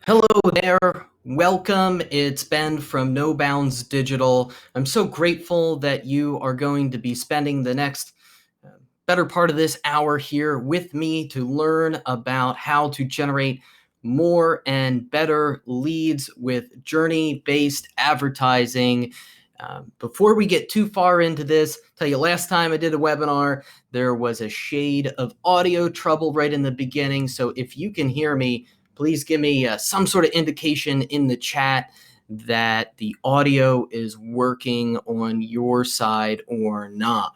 Hello there. Welcome. It's Ben from No Bounds Digital. I'm so grateful that you are going to be spending the next better part of this hour here with me to learn about how to generate more and better leads with journey-based advertising. Before we get too far into this, tell you last time I did a webinar, there was a shade of audio trouble right in the beginning. So if you can hear me, please give me some sort of indication in the chat that the audio is working on your side or not.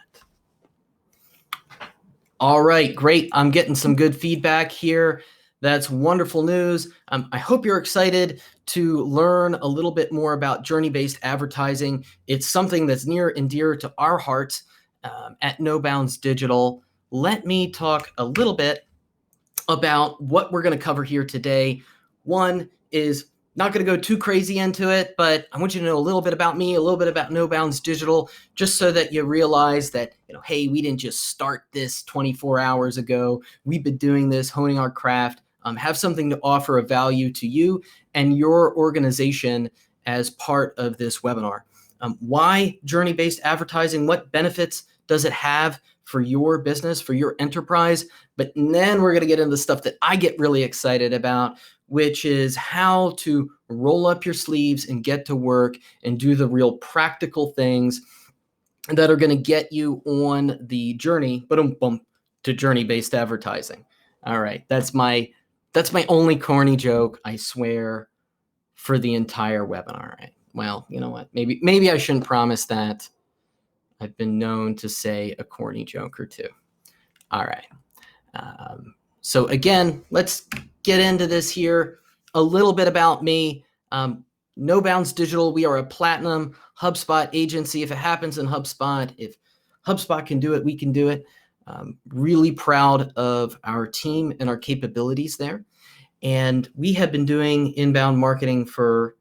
All right, great. I'm getting some good feedback here. That's wonderful news. I hope you're excited to learn a little bit more about journey-based advertising. It's something that's near and dear to our hearts at No Bounds Digital. Let me talk a little bit about what we're going to cover here today. One is not going to go too crazy into it, but I want you to know a little bit about me, a little bit about No Bounds Digital, just so that you realize that, hey, we didn't just start this 24 hours ago. We've been doing this, honing our craft, have something to offer of value to you and your organization as part of this webinar. Why journey-based advertising? What benefits does it have for your business, for your enterprise? But then we're going to get into the stuff that I get really excited about, which is how to roll up your sleeves and get to work and do the real practical things that are going to get you on the journey, to journey-based advertising. All right, that's my only corny joke, I swear, for the entire webinar. Right? Well, you know what? Maybe I shouldn't promise that. I've been known to say a corny joke or two. All right. So again, let's get into this here. A little bit about me. No Bounds Digital, we are a platinum HubSpot agency. If it happens in HubSpot, if HubSpot can do it, we can do it. Really proud of our team and our capabilities there. And we have been doing inbound marketing for,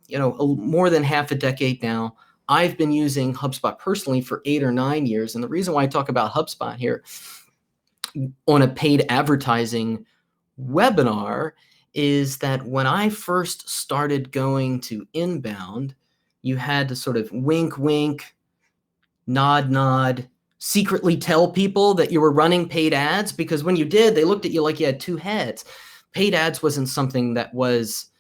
more than half a decade now. I've been using HubSpot personally for 8 or 9 years. And the reason why I talk about HubSpot here on a paid advertising webinar is that when I first started going to inbound, you had to sort of wink, wink, nod, nod, secretly tell people that you were running paid ads, because when you did, they looked at you like you had two heads. Paid ads wasn't something that was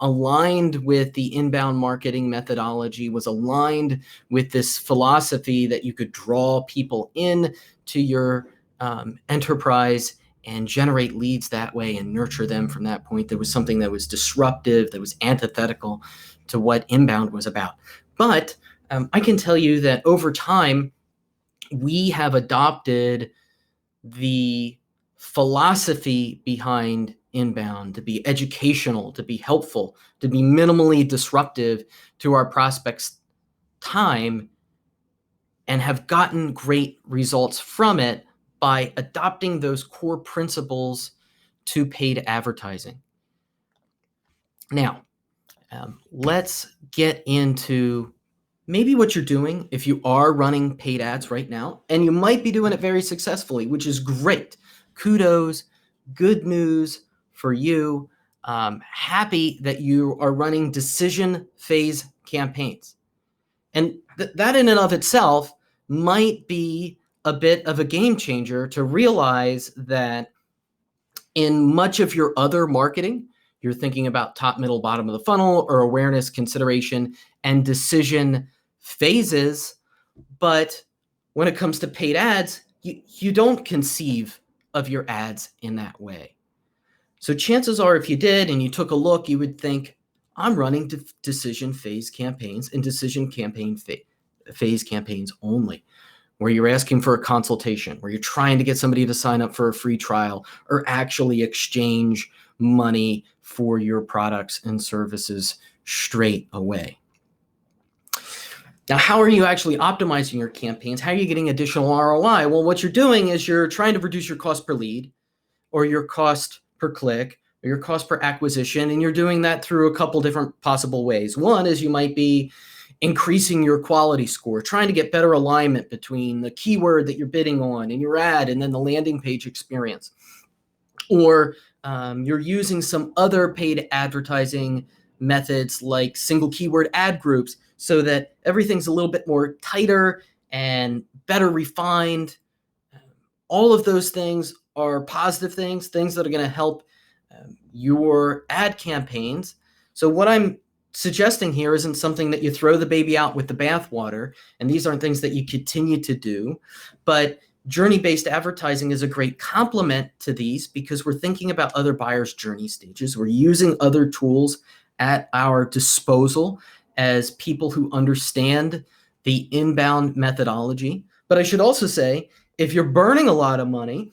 aligned with the inbound marketing methodology, was aligned with this philosophy that you could draw people in to your enterprise and generate leads that way and nurture them from that point. There was something that was disruptive, that was antithetical to what inbound was about. But I can tell you that over time, we have adopted the philosophy behind inbound to be educational, to be helpful, to be minimally disruptive to our prospects' time, and have gotten great results from it by adopting those core principles to paid advertising. Now, let's get into maybe what you're doing if you are running paid ads right now, and you might be doing it very successfully, which is great. Kudos, good news for you. Happy that you are running decision phase campaigns. And that in and of itself might be a bit of a game changer to realize that in much of your other marketing, you're thinking about top, middle, bottom of the funnel, or awareness, consideration, and decision phases. But when it comes to paid ads, you don't conceive of your ads in that way. So chances are, if you did and you took a look, you would think, I'm running decision phase campaigns and decision campaign phase campaigns only, where you're asking for a consultation, where you're trying to get somebody to sign up for a free trial or actually exchange money for your products and services straight away. Now, how are you actually optimizing your campaigns? How are you getting additional ROI? Well, what you're doing is you're trying to reduce your cost per lead, or your cost per click, or your cost per acquisition, and you're doing that through a couple different possible ways. One is you might be increasing your quality score, trying to get better alignment between the keyword that you're bidding on in your ad and then the landing page experience. Or You're using some other paid advertising methods like single keyword ad groups so that everything's a little bit more tighter and better refined. All of those things are positive things that are going to help your ad campaigns. So what I'm suggesting here isn't something that you throw the baby out with the bathwater, and these aren't things that you continue to do, but journey-based advertising is a great complement to these because we're thinking about other buyers' journey stages. We're using other tools at our disposal as people who understand the inbound methodology. But I should also say, if you're burning a lot of money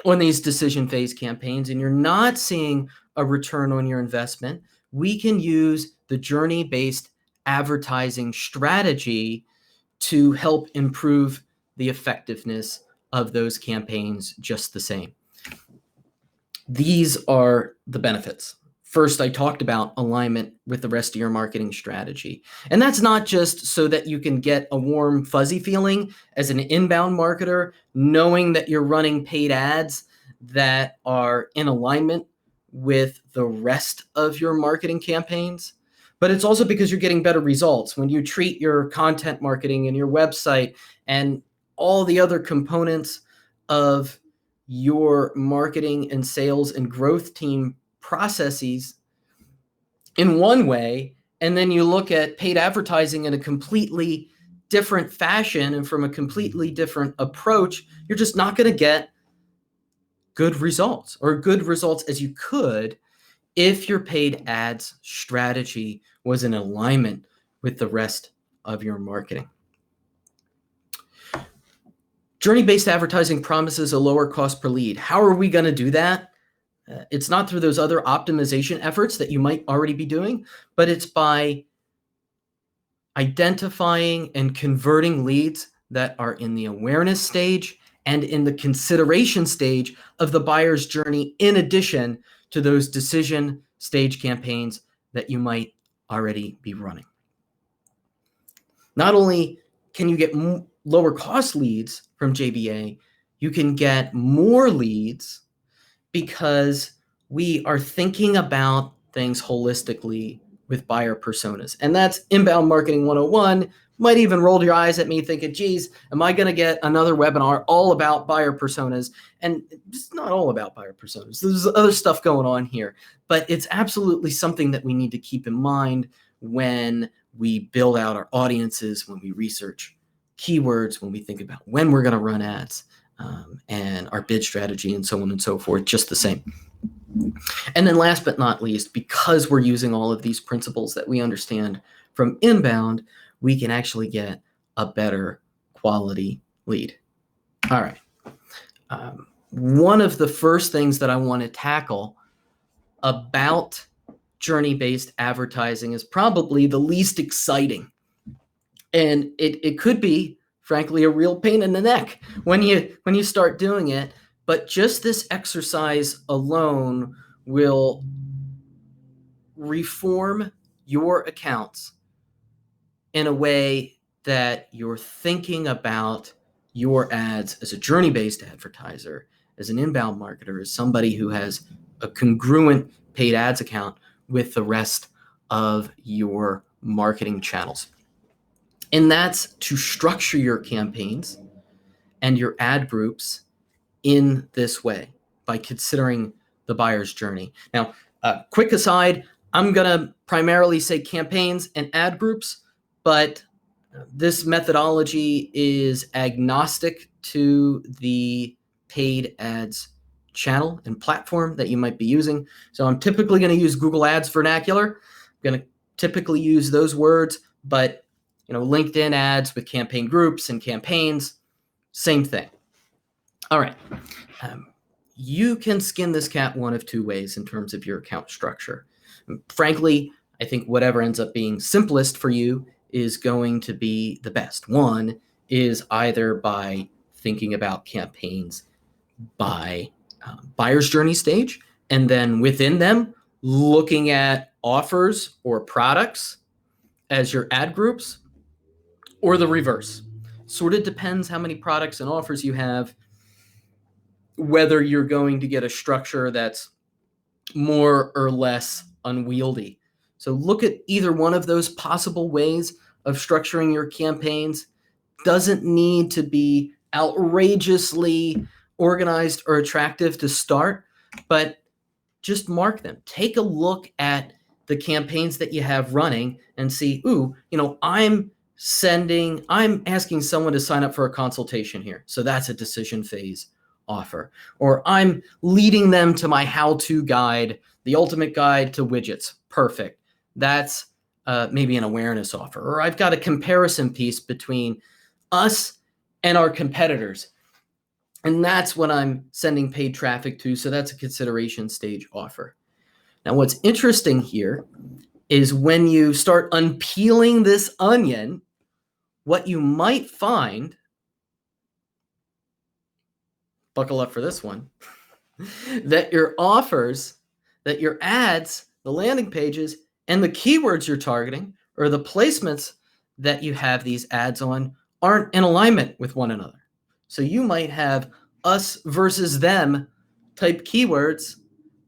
on these decision phase campaigns and you're not seeing a return on your investment, we can use the journey-based advertising strategy to help improve the effectiveness of those campaigns just the same. These are the benefits. First, I talked about alignment with the rest of your marketing strategy. And that's not just so that you can get a warm, fuzzy feeling as an inbound marketer, knowing that you're running paid ads that are in alignment with the rest of your marketing campaigns, but it's also because you're getting better results. When you treat your content marketing and your website and all the other components of your marketing and sales and growth team processes in one way, and then you look at paid advertising in a completely different fashion and from a completely different approach, you're just not going to get good results, or good results as you could if your paid ads strategy was in alignment with the rest of your marketing. Journey-based advertising promises a lower cost per lead. How are we going to do that? It's not through those other optimization efforts that you might already be doing, but it's by identifying and converting leads that are in the awareness stage and in the consideration stage of the buyer's journey, in addition to those decision stage campaigns that you might already be running. Not only can you get lower cost leads from JBA, you can get more leads because we are thinking about things holistically with buyer personas. And that's inbound marketing 101. Might even roll your eyes at me thinking, geez, am I going to get another webinar all about buyer personas? And it's not all about buyer personas. There's other stuff going on here, but it's absolutely something that we need to keep in mind when we build out our audiences, when we research keywords, when we think about when we're going to run ads, and our bid strategy and so on and so forth, just the same. And then last but not least, because we're using all of these principles that we understand from inbound, we can actually get a better quality lead. All right. One of the first things that I want to tackle about journey-based advertising is probably the least exciting. And it could be, frankly, a real pain in the neck when you start doing it. But just this exercise alone will reform your accounts in a way that you're thinking about your ads as a journey-based advertiser, as an inbound marketer, as somebody who has a congruent paid ads account with the rest of your marketing channels. And that's to structure your campaigns and your ad groups in this way by considering the buyer's journey. Now, quick aside, I'm going to primarily say campaigns and ad groups, but this methodology is agnostic to the paid ads channel and platform that you might be using. So I'm typically going to use Google Ads vernacular. I'm going to typically use those words, but LinkedIn ads with campaign groups and campaigns, same thing. All right. You can skin this cat one of two ways in terms of your account structure. Frankly, I think whatever ends up being simplest for you is going to be the best. One is either by thinking about campaigns by buyer's journey stage, and then within them, looking at offers or products as your ad groups, or the reverse. Sort of depends how many products and offers you have, whether you're going to get a structure that's more or less unwieldy. So look at either one of those possible ways of structuring your campaigns. Doesn't need to be outrageously organized or attractive to start, but just mark them. Take a look at the campaigns that you have running and see, I'm asking someone to sign up for a consultation here. So that's a decision phase offer. Or I'm leading them to my how-to guide, the ultimate guide to widgets. Perfect. That's maybe an awareness offer. Or I've got a comparison piece between us and our competitors. And that's what I'm sending paid traffic to. So that's a consideration stage offer. Now, what's interesting here is when you start unpeeling this onion, what you might find, buckle up for this one, that your offers, that your ads, the landing pages, and the keywords you're targeting, or the placements that you have these ads on, aren't in alignment with one another. So you might have us versus them type keywords,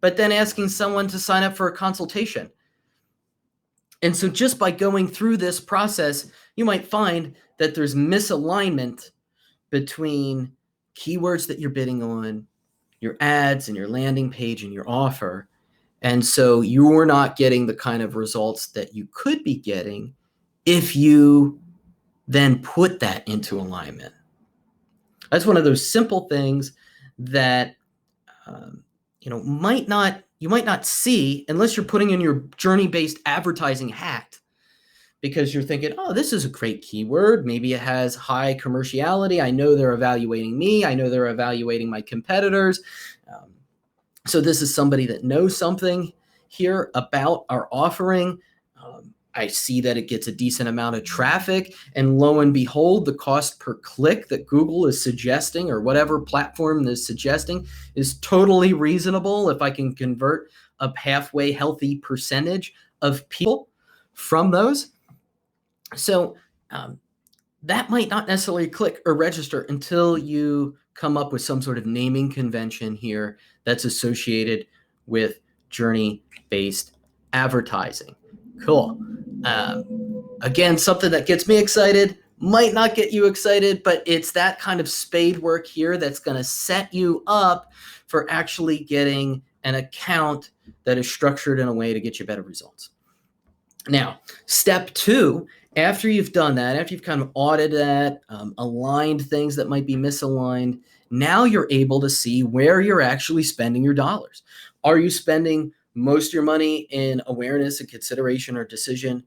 but then asking someone to sign up for a consultation. And so just by going through this process, you might find that there's misalignment between keywords that you're bidding on, your ads and your landing page and your offer. And so you're not getting the kind of results that you could be getting if you then put that into alignment. That's one of those simple things that you might not see unless you're putting in your journey-based advertising hat, because you're thinking, oh, this is a great keyword. Maybe it has high commerciality. I know they're evaluating me. I know they're evaluating my competitors. So this is somebody that knows something here about our offering. I see that it gets a decent amount of traffic, and lo and behold, the cost per click that Google is suggesting, or whatever platform is suggesting, is totally reasonable if I can convert a halfway healthy percentage of people from those. So that might not necessarily click or register until you come up with some sort of naming convention here that's associated with journey-based advertising. Cool. Again, something that gets me excited, might not get you excited, but it's that kind of spade work here that's going to set you up for actually getting an account that is structured in a way to get you better results. Now, step 2, after you've done that, after you've kind of audited that, aligned things that might be misaligned, now you're able to see where you're actually spending your dollars. Are you spending most of your money in awareness and consideration or decision?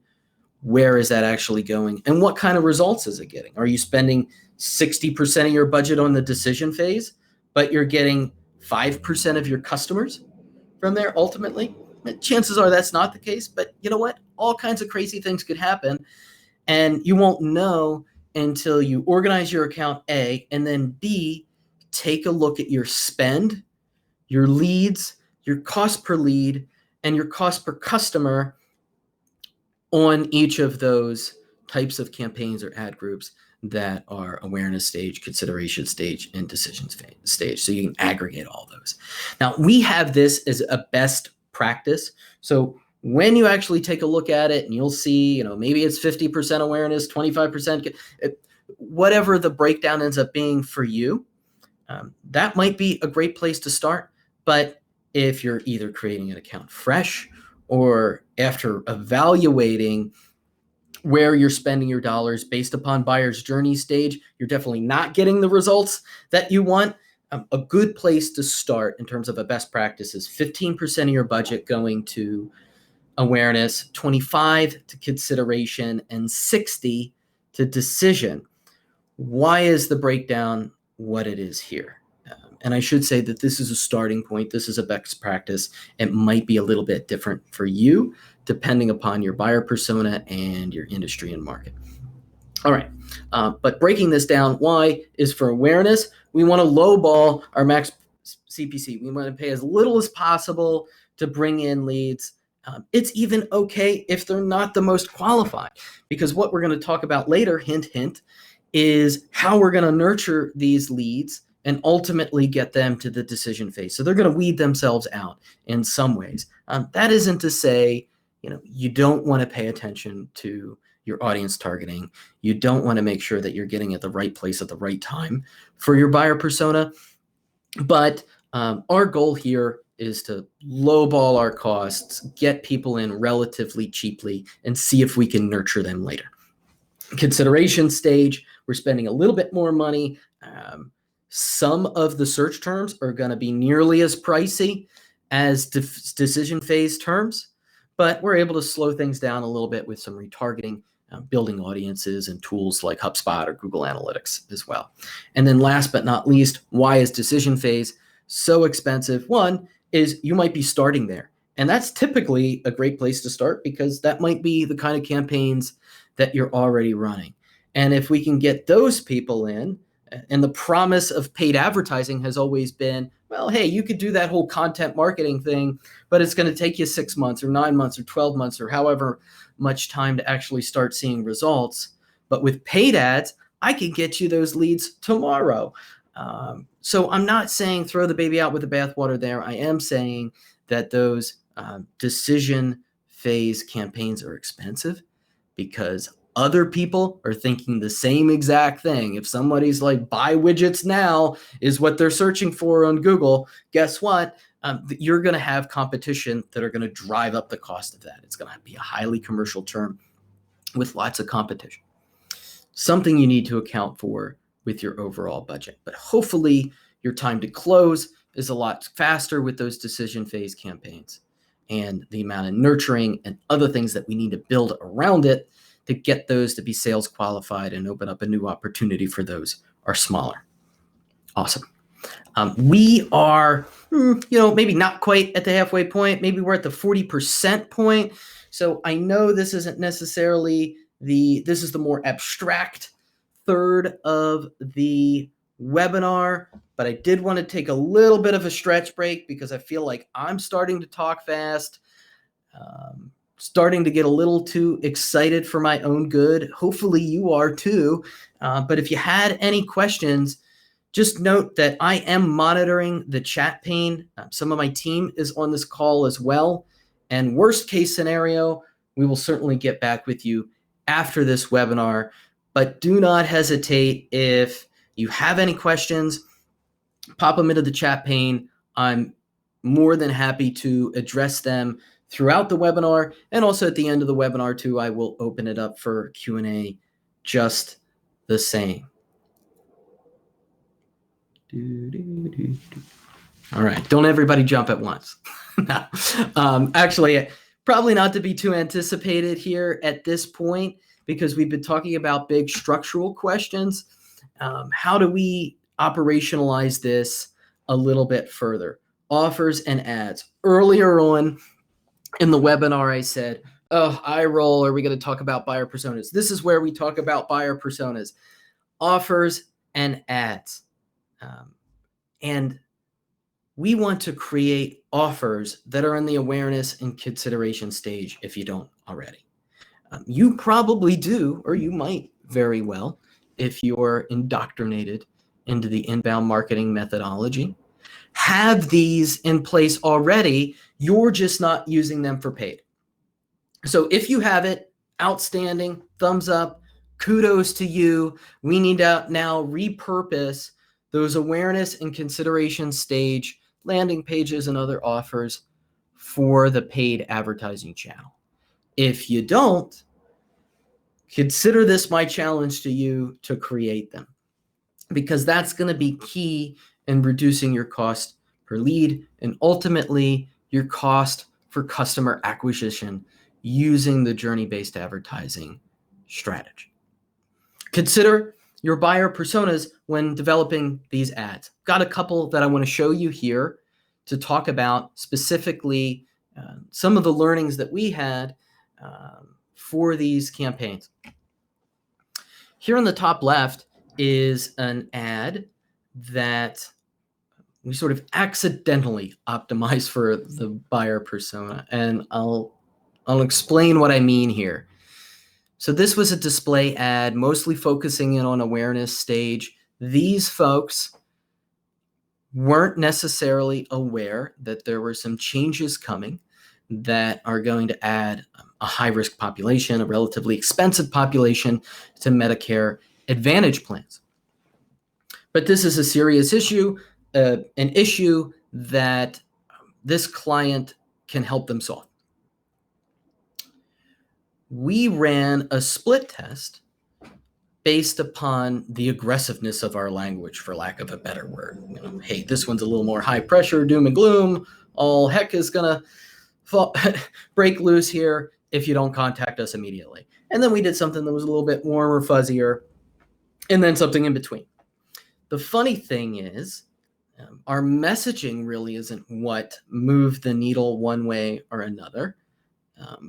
Where is that actually going? And what kind of results is it getting? Are you spending 60% of your budget on the decision phase, but you're getting 5% of your customers from there ultimately? Chances are that's not the case, but you know what? All kinds of crazy things could happen, and you won't know until you organize your account, A, and then B, take a look at your spend, your leads, your cost per lead, and your cost per customer on each of those types of campaigns or ad groups that are awareness stage, consideration stage, and decisions stage. So you can aggregate all those. Now, we have this as a best practice. So when you actually take a look at it, and you'll see, maybe it's 50% awareness, 25%, whatever the breakdown ends up being for you, that might be a great place to start. But if you're either creating an account fresh, or after evaluating where you're spending your dollars based upon buyer's journey stage, you're definitely not getting the results that you want. A good place to start in terms of a best practice is 15% of your budget going to awareness, 25 to consideration, and 60 to decision. Why is the breakdown what it is here? And I should say that this is a starting point. This is a best practice. It might be a little bit different for you, depending upon your buyer persona and your industry and market. All right. But breaking this down, why is for awareness, we want to lowball our max CPC. We want to pay as little as possible to bring in leads. It's even okay if they're not the most qualified, because what we're going to talk about later, hint, hint, is how we're going to nurture these leads and ultimately get them to the decision phase. So they're going to weed themselves out in some ways. That isn't to say, you don't want to pay attention to your audience targeting. You don't want to make sure that you're getting at the right place at the right time for your buyer persona. But our goal here is to lowball our costs, get people in relatively cheaply, and see if we can nurture them later. Consideration stage, we're spending a little bit more money. Some of the search terms are going to be nearly as pricey as decision phase terms, but we're able to slow things down a little bit with some retargeting, building audiences and tools like HubSpot or Google Analytics as well. And then last but not least, why is decision phase so expensive? One is you might be starting there. And that's typically a great place to start because that might be the kind of campaigns that you're already running. And if we can get those people in, and the promise of paid advertising has always been, well, hey, you could do that whole content marketing thing, but it's going to take you 6 months or 9 months or 12 months or however much time to actually start seeing results. But with paid ads, I can get you those leads tomorrow. So I'm not saying throw the baby out with the bathwater there. I am saying that those decision phase campaigns are expensive because other people are thinking the same exact thing. If somebody's like, buy widgets now is what they're searching for on Google, guess what? You're going to have competition that are going to drive up the cost of that. It's going to be a highly commercial term with lots of competition. Something you need to account for with your overall budget. But hopefully your time to close is a lot faster with those decision phase campaigns, and the amount of nurturing and other things that we need to build around it to get those to be sales qualified and open up a new opportunity for those are smaller. Awesome. We are, maybe not quite at the halfway point. Maybe we're at the 40% point. So I know this isn't necessarily this is the more abstract third of the webinar, but I did want to take a little bit of a stretch break because I feel like I'm starting to talk fast. Starting to get a little too excited for my own good. Hopefully you are too. But if you had any questions, just note that I am monitoring the chat pane. Some of my team is on this call as well. And worst case scenario, we will certainly get back with you after this webinar. But do not hesitate. If you have any questions, pop them into the chat pane. I'm more than happy to address them throughout the webinar, and also at the end of the webinar too, I will open it up for Q&A just the same. All right, don't everybody jump at once. No. Actually, probably not to be too anticipated here at this point because we've been talking about big structural questions. How do we operationalize this a little bit further? Offers and ads. Earlier on in the webinar, I said, eye roll, are we going to talk about buyer personas? This is where we talk about buyer personas, offers and ads. And we want to create offers that are in the awareness and consideration stage if you don't already. You probably do, or you might very well, if you're indoctrinated into the inbound marketing methodology, have these in place already. You're just not using them for paid. So if you have it, outstanding, thumbs up, kudos to you. We need to now repurpose those awareness and consideration stage landing pages and other offers for the paid advertising channel. If you don't, consider this my challenge to you to create them, because that's going to be key in reducing your cost per lead and ultimately your cost for customer acquisition using the journey-based advertising strategy. Consider your buyer personas when developing these ads. Got a couple that I want to show you here to talk about specifically some of the learnings that we had for these campaigns. Here on the top left is an ad that we sort of accidentally optimized for the buyer persona, and I'll explain what I mean here. So this was a display ad, mostly focusing in on awareness stage. These folks weren't necessarily aware that there were some changes coming that are going to add a high-risk population, a relatively expensive population, to Medicare Advantage plans. But this is a serious issue, an issue that this client can help them solve. We ran a split test based upon the aggressiveness of our language, for lack of a better word. Hey, this one's a little more high pressure, doom and gloom. All heck is gonna break loose here if you don't contact us immediately. And then we did something that was a little bit warmer, fuzzier, and then something in between. The funny thing is, our messaging really isn't what moved the needle one way or another.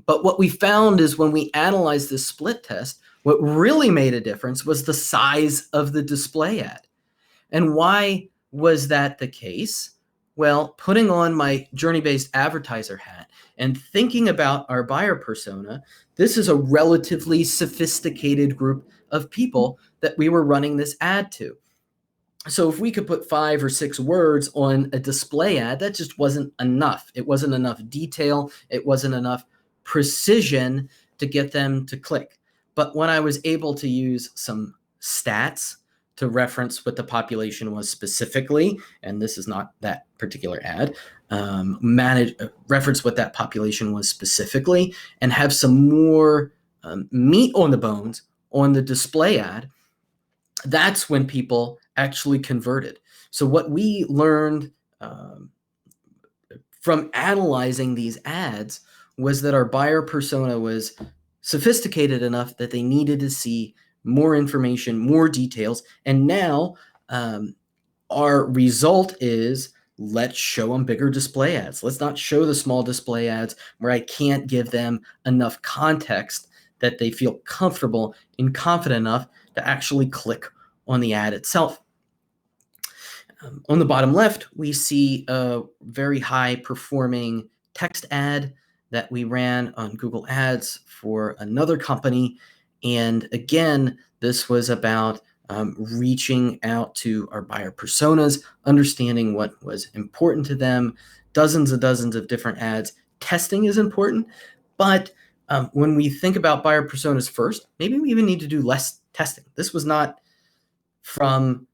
But what we found is when we analyzed this split test, what really made a difference was the size of the display ad. And why was that the case? Well, putting on my journey-based advertiser hat and thinking about our buyer persona, this is a relatively sophisticated group of people that we were running this ad to. So if we could put 5 or 6 words on a display ad, that just wasn't enough. It wasn't enough detail. It wasn't enough precision to get them to click. But when I was able to use some stats to reference what the population was specifically, and this is not that particular ad, reference what that population was specifically, and have some more meat on the bones on the display ad, that's when people actually converted. So what we learned from analyzing these ads was that our buyer persona was sophisticated enough that they needed to see more information, more details. And now our result is, let's show them bigger display ads. Let's not show the small display ads where I can't give them enough context that they feel comfortable and confident enough to actually click on the ad itself. On the bottom left, we see a very high performing text ad that we ran on Google Ads for another company. And again, this was about reaching out to our buyer personas, understanding what was important to them, dozens of different ads. Testing is important, but when we think about buyer personas first, maybe we even need to do less testing. This was not from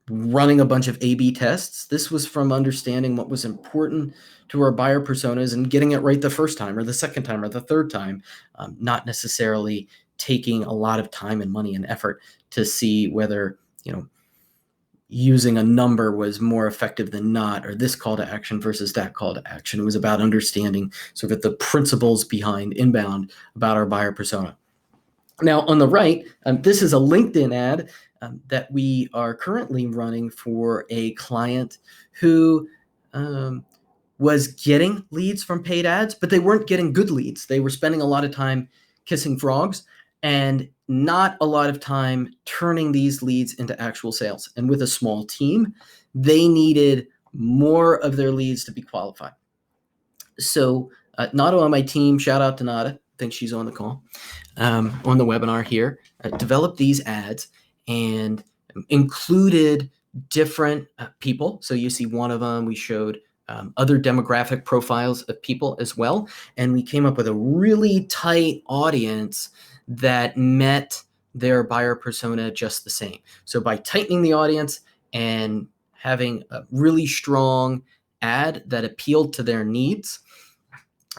running a bunch of A/B tests. This was from understanding what was important to our buyer personas and getting it right the first time or the second time or the third time, not necessarily taking a lot of time and money and effort to see whether, using a number was more effective than not, or this call to action versus that call to action. It was about understanding sort of the principles behind inbound about our buyer persona. Now, on the right, this is a LinkedIn ad that we are currently running for a client who was getting leads from paid ads, but they weren't getting good leads. They were spending a lot of time kissing frogs and not a lot of time turning these leads into actual sales. And with a small team, they needed more of their leads to be qualified. So Nada on my team, shout out to Nada, I think she's on the call, on the webinar here, developed these ads and included different people. So you see one of them, we showed other demographic profiles of people as well. And we came up with a really tight audience that met their buyer persona just the same. So by tightening the audience and having a really strong ad that appealed to their needs,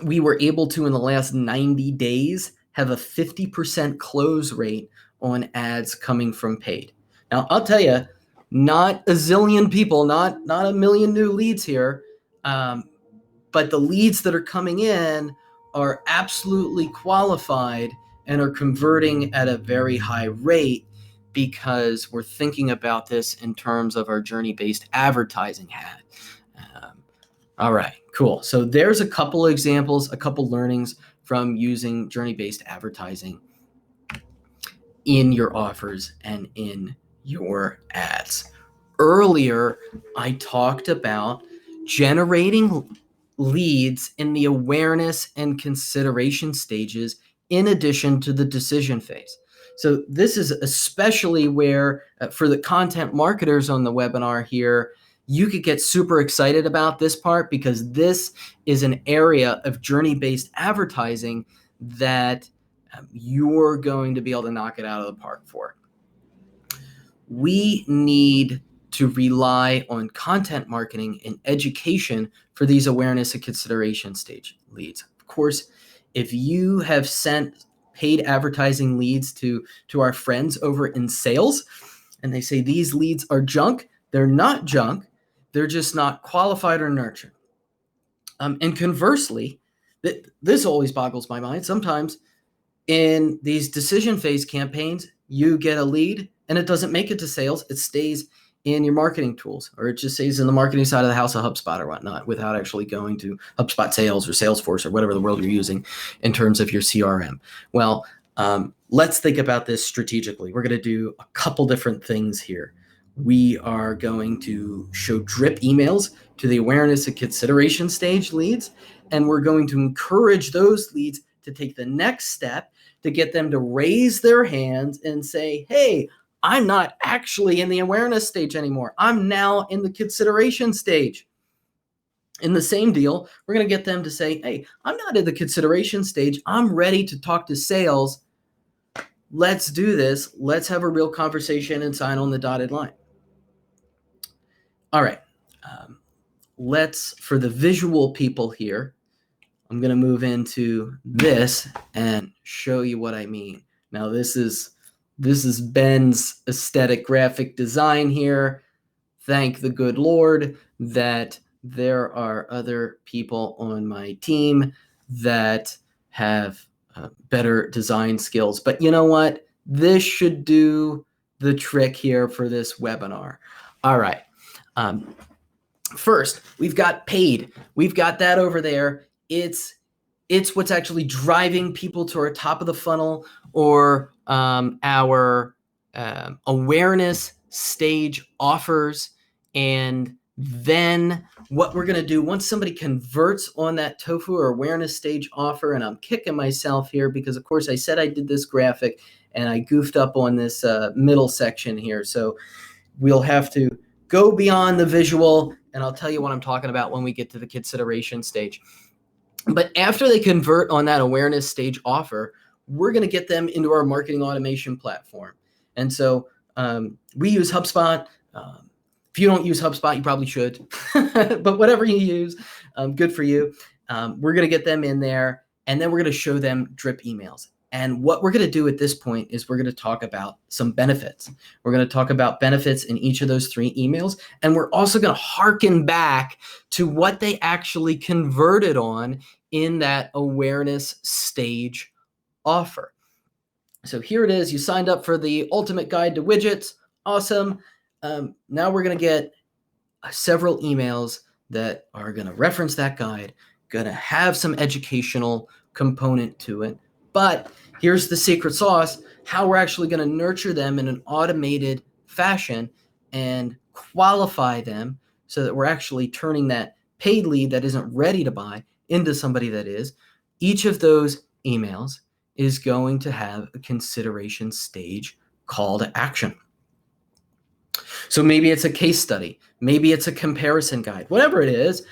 we were able to, in the last 90 days, have a 50% close rate on ads coming from paid. Now, I'll tell you, not a zillion people, not a million new leads here, but the leads that are coming in are absolutely qualified and are converting at a very high rate because we're thinking about this in terms of our journey-based advertising hat. All right, cool. So there's a couple examples, a couple learnings from using journey-based advertising in your offers and in your ads. Earlier, I talked about generating leads in the awareness and consideration stages in addition to the decision phase. So this is especially where for the content marketers on the webinar here, you could get super excited about this part because this is an area of journey-based advertising that you're going to be able to knock it out of the park for. We need to rely on content marketing and education for these awareness and consideration stage leads. Of course, if you have sent paid advertising leads to our friends over in sales and they say these leads are junk, they're not junk, they're just not qualified or nurtured. And conversely, this always boggles my mind. Sometimes in these decision phase campaigns, you get a lead and it doesn't make it to sales. It stays in your marketing tools, or it just stays in the marketing side of the house of HubSpot or whatnot without actually going to HubSpot Sales or Salesforce or whatever the world you're using in terms of your CRM. Well, let's think about this strategically. We're going to do a couple different things here. We are going to show drip emails to the awareness and consideration stage leads, and we're going to encourage those leads to take the next step to get them to raise their hands and say, hey, I'm not actually in the awareness stage anymore. I'm now in the consideration stage. In the same deal, we're going to get them to say, hey, I'm not in the consideration stage. I'm ready to talk to sales. Let's do this. Let's have a real conversation and sign on the dotted line. All right. For the visual people here, I'm going to move into this and show you what I mean. Now, this is Ben's aesthetic graphic design here. Thank the good Lord that there are other people on my team that have better design skills. But you know what? This should do the trick here for this webinar. All right. First, we've got paid. We've got that over there. It's what's actually driving people to our top of the funnel or our awareness stage offers. And then what we're going to do once somebody converts on that TOFU or awareness stage offer, and I'm kicking myself here because, of course, I said I did this graphic and I goofed up on this middle section here. So we'll have to go beyond the visual, and I'll tell you what I'm talking about when we get to the consideration stage. But after they convert on that awareness stage offer, we're going to get them into our marketing automation platform. And so we use HubSpot. If you don't use HubSpot, you probably should. But whatever you use, good for you. We're going to get them in there, and then we're going to show them drip emails. And what we're going to do at this point is we're going to talk about some benefits. We're going to talk about benefits in each of those 3 emails. And we're also going to hearken back to what they actually converted on in that awareness stage offer. So here it is. You signed up for the ultimate guide to widgets. Awesome. Now we're going to get several emails that are going to reference that guide, going to have some educational component to it. But here's the secret sauce, how we're actually going to nurture them in an automated fashion and qualify them so that we're actually turning that paid lead that isn't ready to buy into somebody that is. Each of those emails is going to have a consideration stage call to action. So maybe it's a case study, maybe it's a comparison guide, whatever it is,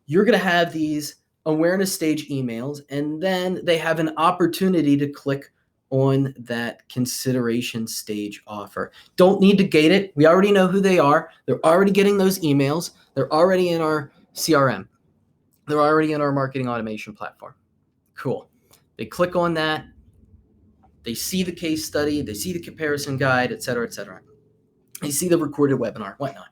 you're going to have these awareness stage emails, and then they have an opportunity to click on that consideration stage offer. Don't need to gate it. We already know who they are. They're already getting those emails. They're already in our CRM. They're already in our marketing automation platform. Cool. They click on that. They see the case study. They see the comparison guide, et cetera, et cetera. They see the recorded webinar, whatnot.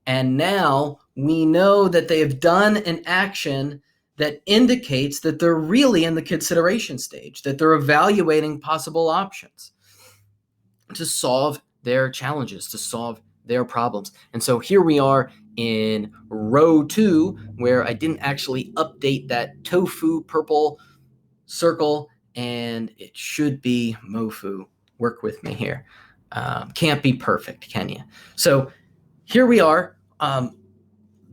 And now we know that they have done an action that indicates that they're really in the consideration stage, that they're evaluating possible options to solve their challenges, to solve their problems. And so here we are in row 2, where I didn't actually update that TOFU purple circle, and it should be MOFU. Work with me here. Can't be perfect, can you? So here we are.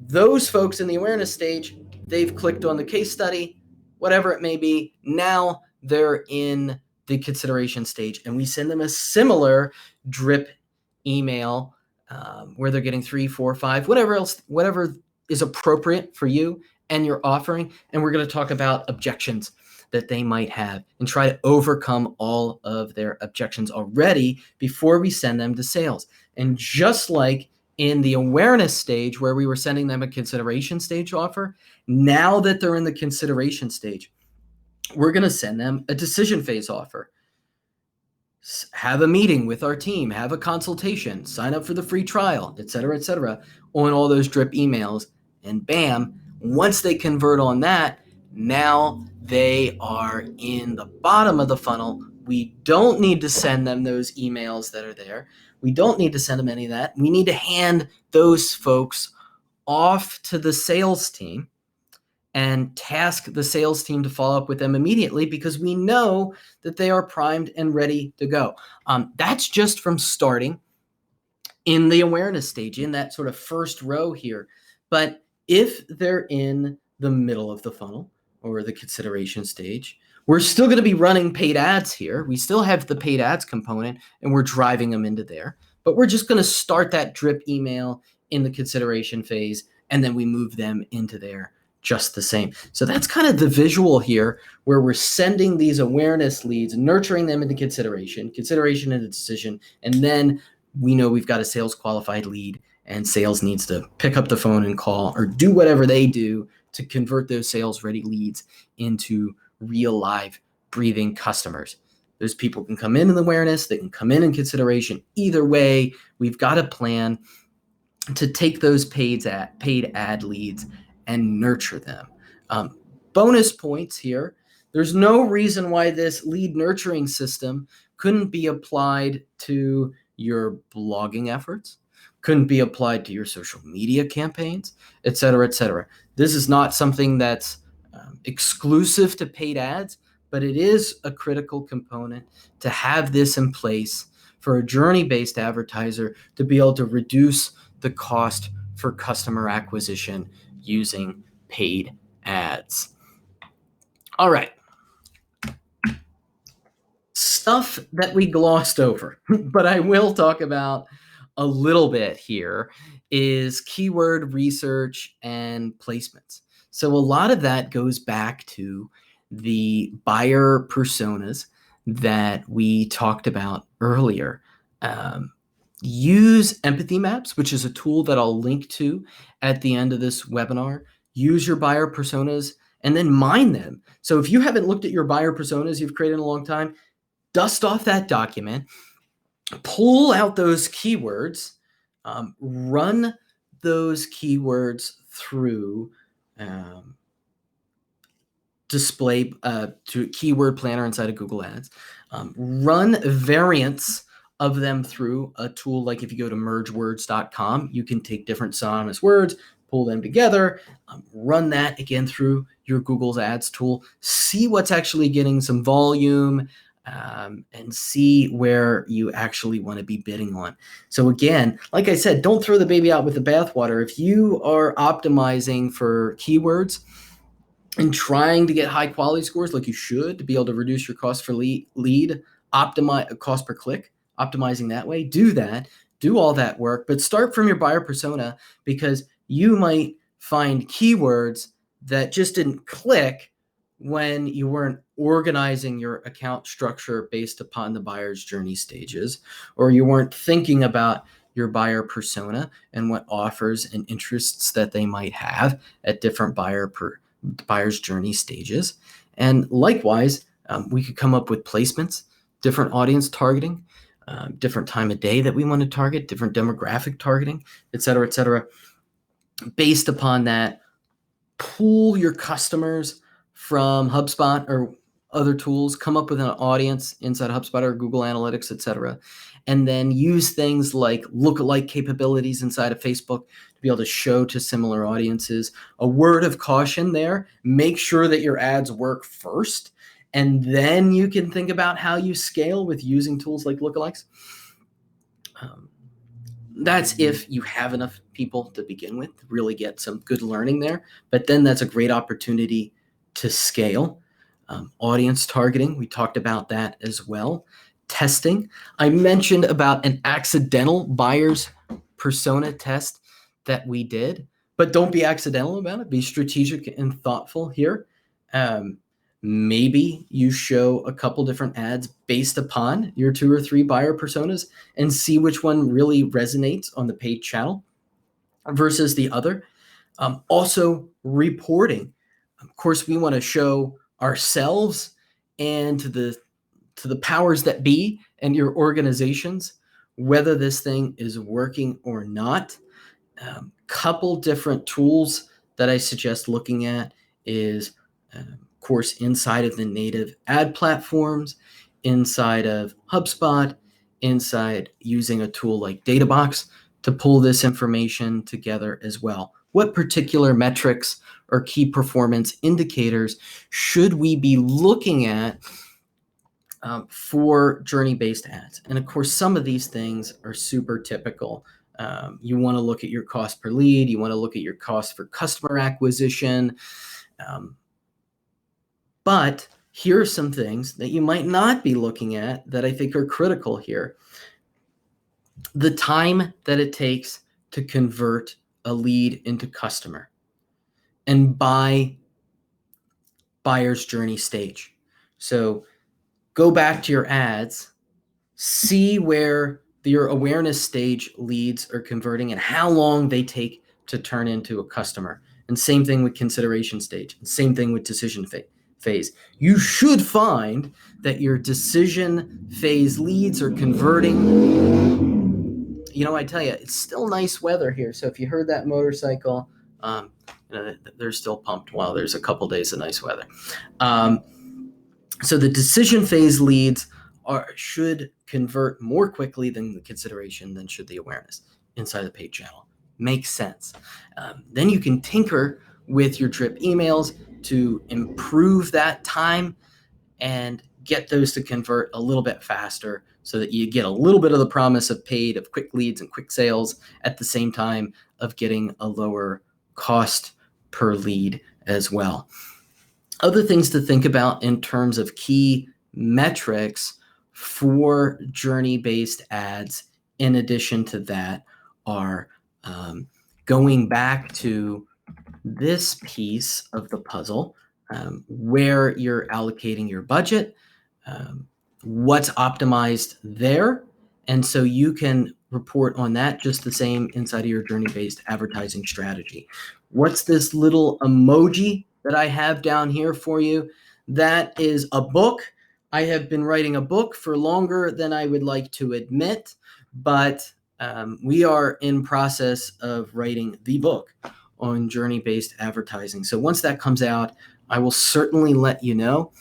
Those folks in the awareness stage, they've clicked on the case study, whatever it may be. Now they're in the consideration stage, and we send them a similar drip email where they're getting 3, 4, 5, whatever is appropriate for you and your offering. And we're going to talk about objections that they might have and try to overcome all of their objections already before we send them to sales. And just like in the awareness stage where we were sending them a consideration stage offer, now that they're in the consideration stage, we're going to send them a decision phase offer. Have a meeting with our team, have a consultation, sign up for the free trial, et cetera, on all those drip emails. And bam, once they convert on that, now they are in the bottom of the funnel. We don't need to send them those emails that are there. We don't need to send them any of that. We need to hand those folks off to the sales team and task the sales team to follow up with them immediately because we know that they are primed and ready to go. That's just from starting in the awareness stage, in that sort of first row here. But if they're in the middle of the funnel or the consideration stage, we're still going to be running paid ads here. We still have the paid ads component and we're driving them into there, but we're just going to start that drip email in the consideration phase and then we move them into there just the same. So that's kind of the visual here where we're sending these awareness leads, nurturing them into consideration into decision, and then we know we've got a sales qualified lead and sales needs to pick up the phone and call or do whatever they do to convert those sales ready leads into real live breathing customers. Those people can come in the awareness, they can come in consideration. Either way, we've got a plan to take those paid ad leads and nurture them. Bonus points here. There's no reason why this lead nurturing system couldn't be applied to your blogging efforts, couldn't be applied to your social media campaigns, et cetera, et cetera. This is not something that's exclusive to paid ads, but it is a critical component to have this in place for a journey-based advertiser to be able to reduce the cost for customer acquisition using paid ads. All right. Stuff that we glossed over, but I will talk about a little bit here is keyword research and placements. So a lot of that goes back to the buyer personas that we talked about earlier. Use empathy maps, which is a tool that I'll link to at the end of this webinar. Use your buyer personas and then mine them. So if you haven't looked at your buyer personas you've created in a long time, dust off that document, pull out those keywords, run those keywords through display to keyword planner inside of Google Ads, run variants of them through a tool. Like if you go to mergewords.com, you can take different synonymous words, pull them together, run that again through your Google's Ads tool, see what's actually getting some volume, and see where you actually want to be bidding on. So again, like I said, don't throw the baby out with the bathwater. If you are optimizing for keywords and trying to get high quality scores like you should to be able to reduce your cost for lead, optimize cost per click, optimizing that way, do that, do all that work, but start from your buyer persona because you might find keywords that just didn't click when you weren't organizing your account structure based upon the buyer's journey stages, or you weren't thinking about your buyer persona and what offers and interests that they might have at different buyer's journey stages. And likewise, we could come up with placements, different audience targeting, different time of day that we want to target, different demographic targeting, et cetera, based upon that. Pool your customers from HubSpot or other tools, come up with an audience inside HubSpot or Google Analytics, et cetera, and then use things like lookalike capabilities inside of Facebook to be able to show to similar audiences. A word of caution there, make sure that your ads work first, and then you can think about how you scale with using tools like lookalikes. That's if you have enough people to begin with, really get some good learning there, but then that's a great opportunity to scale. Audience targeting, we talked about that as well. Testing, I mentioned about an accidental buyer's persona test that we did, but don't be accidental about it. Be strategic and thoughtful here. Maybe you show a couple different ads based upon your 2 or 3 buyer personas and see which one really resonates on the paid channel versus the other. Also, reporting. Of course, we want to show ourselves and to the powers that be and your organizations whether this thing is working or not. Couple different tools that I suggest looking at is, of course, inside of the native ad platforms, inside of HubSpot, inside using a tool like Databox to pull this information together as well. What particular metrics or key performance indicators should we be looking at for journey-based ads? And of course, some of these things are super typical. You want to look at your cost per lead. You want to look at your cost for customer acquisition. But here are some things that you might not be looking at that I think are critical here. The time that it takes to convert a lead into customer and by buyer's journey stage. So go back to your ads, see where your awareness stage leads are converting and how long they take to turn into a customer. And same thing with consideration stage, and same thing with decision phase. You should find that your decision phase leads are converting. I tell you, it's still nice weather here. So if you heard that motorcycle, they're still pumped while there's a couple days of nice weather. So the decision phase leads should convert more quickly than the consideration than should the awareness inside the paid channel. Makes sense. Then you can tinker with your drip emails to improve that time and get those to convert a little bit faster so that you get a little bit of the promise of paid, of quick leads and quick sales at the same time of getting a lower cost per lead as well. Other things to think about in terms of key metrics for journey-based ads, in addition to that, are going back to this piece of the puzzle, where you're allocating your budget, what's optimized there. And so you can report on that just the same inside of your journey-based advertising strategy. What's this little emoji that I have down here for you? That is a book. I have been writing a book for longer than I would like to admit, but we are in process of writing the book on journey-based advertising. So once that comes out, I will certainly let you know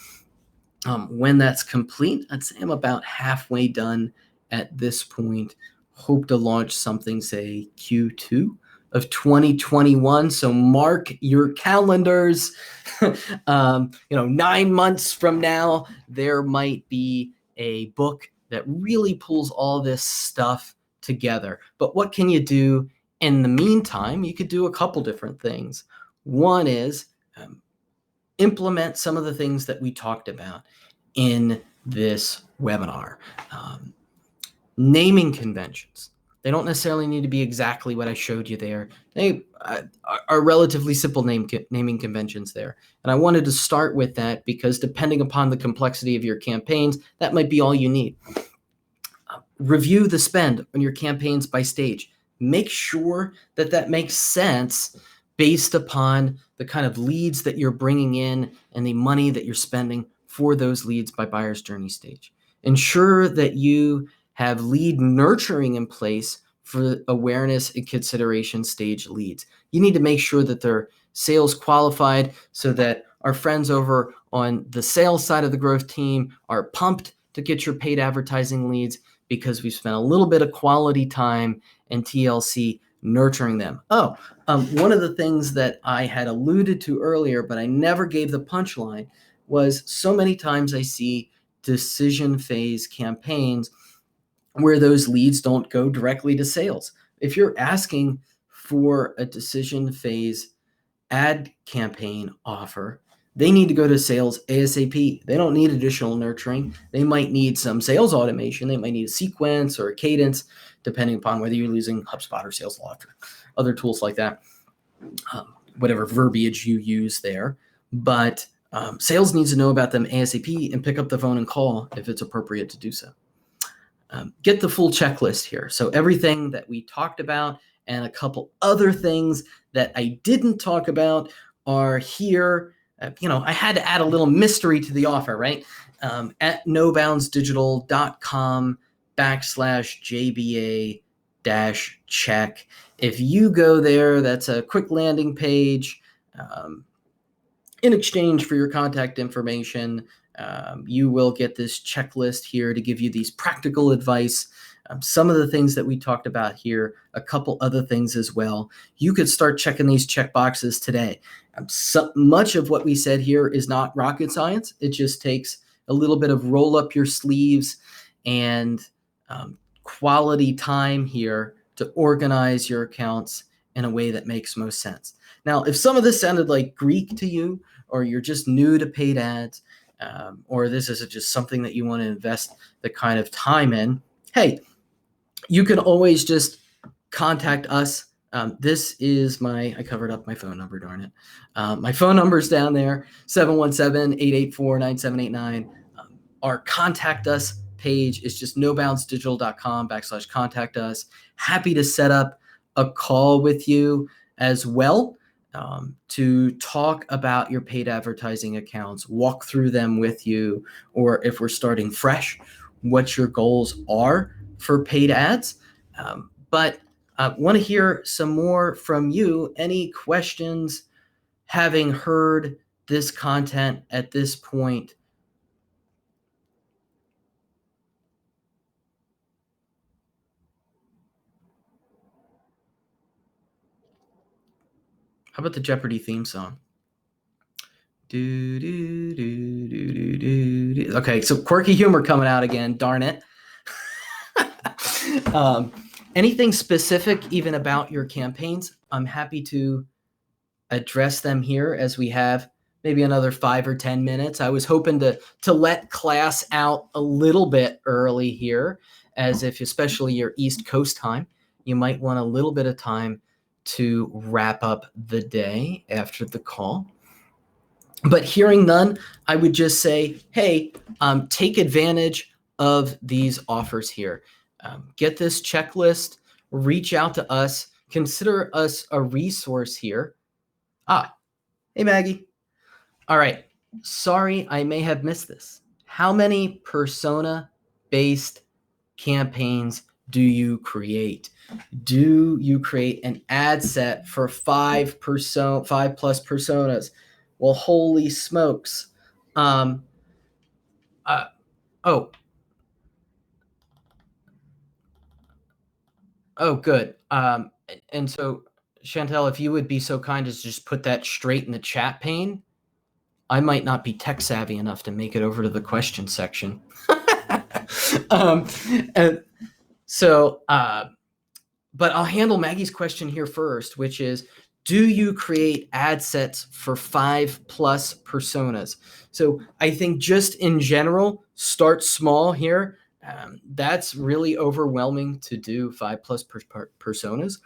when that's complete. I'd say I'm about halfway done at this point. Hope to launch something, say Q2 of 2021. So mark your calendars. 9 months from now, there might be a book that really pulls all this stuff together. But what can you do in the meantime? You could do a couple different things. One is implement some of the things that we talked about in this webinar. Naming conventions. They don't necessarily need to be exactly what I showed you there. They are relatively simple naming conventions there. And I wanted to start with that because depending upon the complexity of your campaigns, that might be all you need. Review the spend on your campaigns by stage. Make sure that that makes sense based upon the kind of leads that you're bringing in and the money that you're spending for those leads by buyer's journey stage. Ensure that you have lead nurturing in place for awareness and consideration stage leads. You need to make sure that they're sales qualified so that our friends over on the sales side of the growth team are pumped to get your paid advertising leads because we spent a little bit of quality time and TLC nurturing them. One of the things that I had alluded to earlier, but I never gave the punchline, was so many times I see decision phase campaigns where those leads don't go directly to sales. If you're asking for a decision phase ad campaign offer, they need to go to sales ASAP. They don't need additional nurturing. They might need some sales automation. They might need a sequence or a cadence, depending upon whether you're using HubSpot or SalesLoft or other tools like that, whatever verbiage you use there. But sales needs to know about them ASAP and pick up the phone and call if it's appropriate to do so. Get the full checklist here. So everything that we talked about and a couple other things that I didn't talk about are here. I had to add a little mystery to the offer, right? At noboundsdigital.com/JBA-check. If you go there, that's a quick landing page. In exchange for your contact information, you will get this checklist here to give you these practical advice. Some of the things that we talked about here, a couple other things as well. You could start checking these check boxes today. So much of what we said here is not rocket science. It just takes a little bit of roll up your sleeves and quality time here to organize your accounts in a way that makes most sense. Now, if some of this sounded like Greek to you, or you're just new to paid ads, or this is just something that you want to invest the kind of time in, hey, you can always just contact us. This is I covered up my phone number, darn it. My phone number is down there, 717-884-9789. Our contact us page is just noboundsdigital.com/contact us. Happy to set up a call with you as well to talk about your paid advertising accounts, walk through them with you, or if we're starting fresh, what your goals are for paid ads. But I want to hear some more from you. Any questions having heard this content at this point? How about the Jeopardy theme song? Do, do, do, do, do, do, do. Okay, so quirky humor coming out again, darn it. Anything specific even about your campaigns, I'm happy to address them here as we have maybe another 5 or 10 minutes. I was hoping to let class out a little bit early here, as if especially your East Coast time, you might want a little bit of time to wrap up the day after the call. But hearing none, I would just say, hey, take advantage of these offers here. Get this checklist, reach out to us, consider us a resource here. Hey, Maggie. All right. Sorry, I may have missed this. How many persona-based campaigns do you create? Do you create an ad set for 5+ personas? Well, holy smokes. Good. And so, Chantel, if you would be so kind as to just put that straight in the chat pane, I might not be tech savvy enough to make it over to the question section. But I'll handle Maggie's question here first, which is, do you create ad sets for 5+ personas? So I think just in general, start small here. That's really overwhelming to do 5+ personas,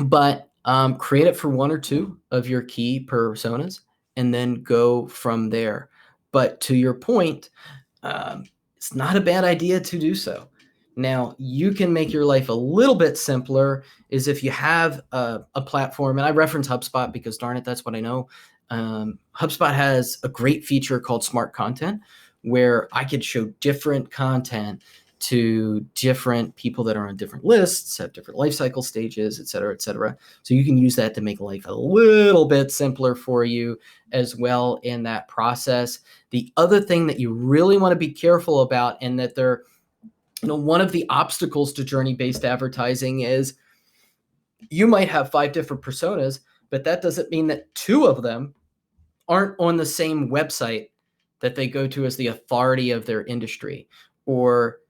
but create it for 1 or 2 of your key personas and then go from there. But to your point, it's not a bad idea to do so. Now, you can make your life a little bit simpler is if you have a platform, and I reference HubSpot because darn it, that's what I know. HubSpot has a great feature called Smart Content, where I could show different content to different people that are on different lists, have different life cycle stages, et cetera, et cetera. So you can use that to make life a little bit simpler for you as well in that process. The other thing that you really want to be careful about, and that one of the obstacles to journey-based advertising is you might have 5 different personas, but that doesn't mean that 2 of them aren't on the same website that they go to as the authority of their industry. Or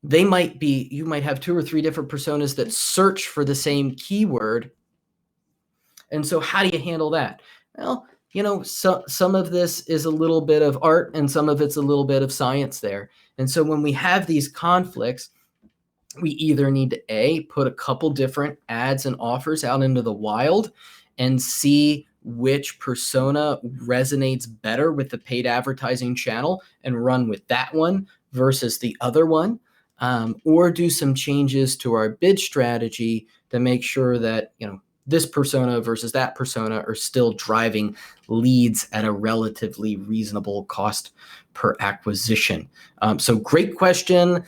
you might have 2 or 3 different personas that search for the same keyword. And so how do you handle that? Well, some of this is a little bit of art and some of it's a little bit of science there. And so when we have these conflicts, we either need to put a couple different ads and offers out into the wild and see which persona resonates better with the paid advertising channel and run with that one versus the other one, or do some changes to our bid strategy to make sure that this persona versus that persona are still driving leads at a relatively reasonable cost per acquisition. So great question.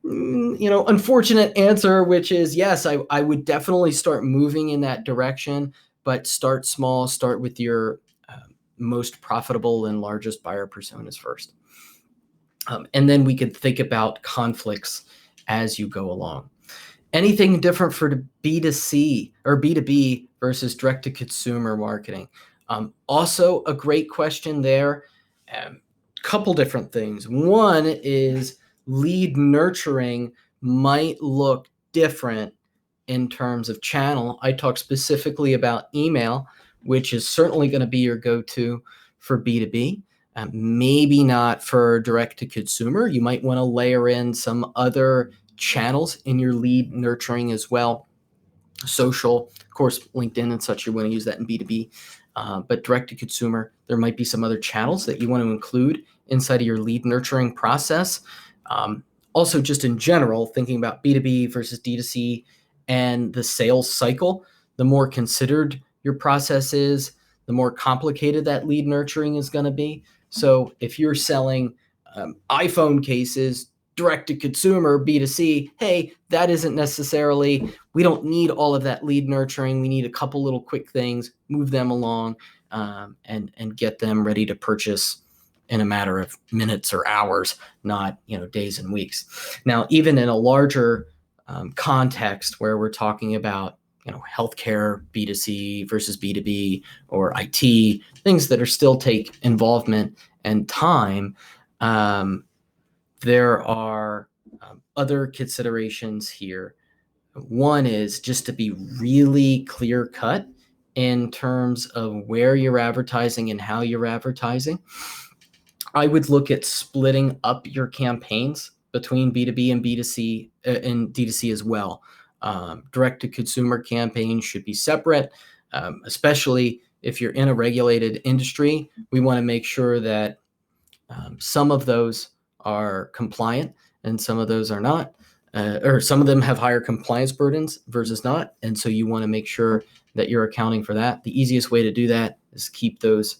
Unfortunate answer, which is yes, I would definitely start moving in that direction, but start small, start with your most profitable and largest buyer personas first. And then we could think about conflicts as you go along. Anything different for the B2C or B2B versus direct-to-consumer marketing? Also a great question there. Couple different things. One is lead nurturing might look different in terms of channel. I talk specifically about email, which is certainly going to be your go-to for B2B. Maybe not for direct-to-consumer. You might want to layer in some other channels in your lead nurturing as well. Social, of course, LinkedIn and such, you want to use that in B2B. But direct-to-consumer, there might be some other channels that you want to include inside of your lead nurturing process. Also, just in general, thinking about B2B versus D2C and the sales cycle, the more considered your process is, the more complicated that lead nurturing is going to be. So if you're selling iPhone cases direct to consumer B2C, hey, that isn't necessarily, we don't need all of that lead nurturing. We need a couple little quick things, move them along, and get them ready to purchase in a matter of minutes or hours, not days and weeks. Now, even in a larger context where we're talking about healthcare B2C versus B2B or IT, things that are still take involvement and time, there are other considerations here. One is just to be really clear cut in terms of where you're advertising and how you're advertising. I would look at splitting up your campaigns between B2B and B2C and D2C as well. Direct-to-consumer campaigns should be separate, especially if you're in a regulated industry. We want to make sure that some of those are compliant and some of those are not, or some of them have higher compliance burdens versus not. And so you want to make sure that you're accounting for that. The easiest way to do that is keep those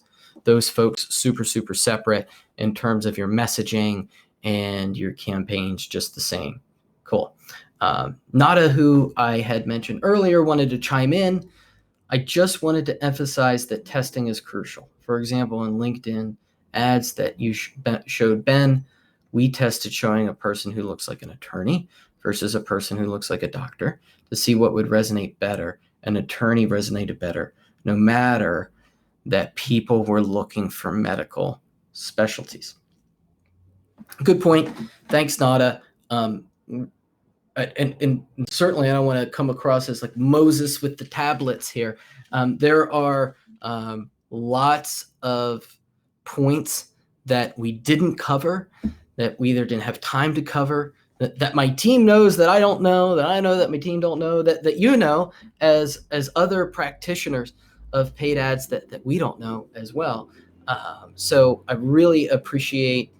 folks super, super separate in terms of your messaging and your campaigns just the same. Cool. Nada, who I had mentioned earlier, wanted to chime in. I just wanted to emphasize that testing is crucial. For example, in LinkedIn ads that you showed Ben, we tested showing a person who looks like an attorney versus a person who looks like a doctor to see what would resonate better. An attorney resonated better, no matter that people were looking for medical specialties. Good point. Thanks, Nada. And certainly I don't want to come across as like Moses with the tablets here. There are lots of points that we didn't cover, that we either didn't have time to cover, that my team knows that I don't know, that I know that my team don't know, that you know as other practitioners of paid ads that we don't know as well. So I really appreciate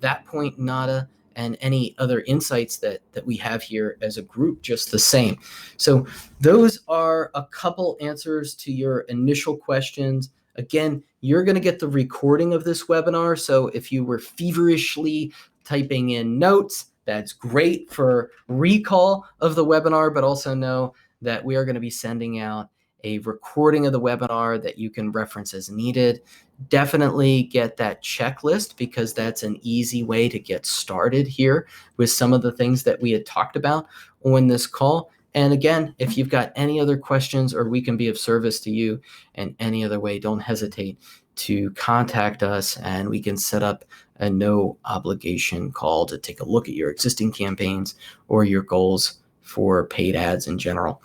that point, Nada, and any other insights that we have here as a group, just the same. So those are a couple answers to your initial questions. Again, you're going to get the recording of this webinar. So if you were feverishly typing in notes, that's great for recall of the webinar, but also know that we are going to be sending out a recording of the webinar that you can reference as needed. Definitely get that checklist because that's an easy way to get started here with some of the things that we had talked about on this call. And again, if you've got any other questions or we can be of service to you in any other way, don't hesitate to contact us and we can set up a no obligation call to take a look at your existing campaigns or your goals for paid ads in general.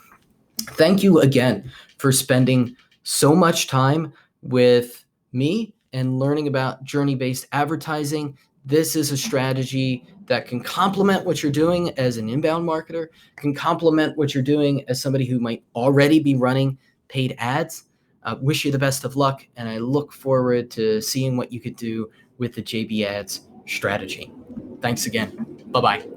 Thank you again for spending so much time with me and learning about journey-based advertising, this is a strategy that can complement what you're doing as an inbound marketer, can complement what you're doing as somebody who might already be running paid ads. Wish you the best of luck, and I look forward to seeing what you could do with the JB Ads strategy. Thanks again. Bye-bye.